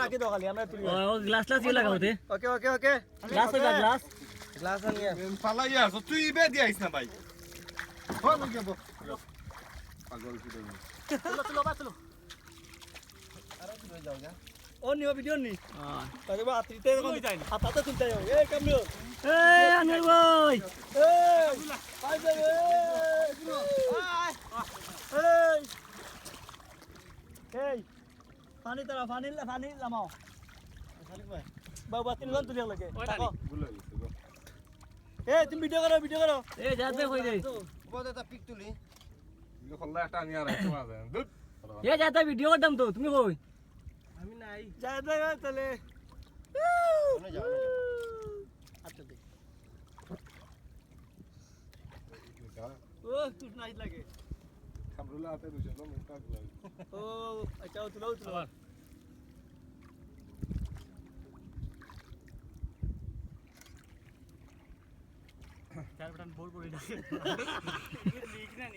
আগে দাও খালি আমরা তুলি ও গ্লাস লাস ইয়ে লাগাও তে ওকে ওকে ওকে গ্লাস লাগা গ্লাস গ্লাস আনিয়া ফালাইয়া আছো তুই বে দিয়াইছ না ভাই হো লগে বো পাগল কি দেবি চলো চলো বা চলো আরে তুই যাও যা ও নিও ভিডিও নি আরে বা আত্রিতে হাতাতে তুলতে যাও এই কামিও এই আনিল ভাই এই আই যাবে এই পানি তারা পানি লামাও খালিক ভাই বাবা তিনজন তুলিয়া লাগে বুলাই গেছে গো এই তুমি ভিডিও করো এই যাতে কই রে বড় একটা পিক তুলি ইলো খল্লা একটা নিয়া রাখতে মাঝে দুধ এই যাতে ভিডিও করতাম তো তুমি কই আমি নাই যা যা তাহলে না যাও আচ্ছা দেখ ও তুই নাই লাগে খামরুলা হাতে দুজন মুখটা গুলাই ও আচ্ছা তুলো চার বাটন বোর করে ডাকে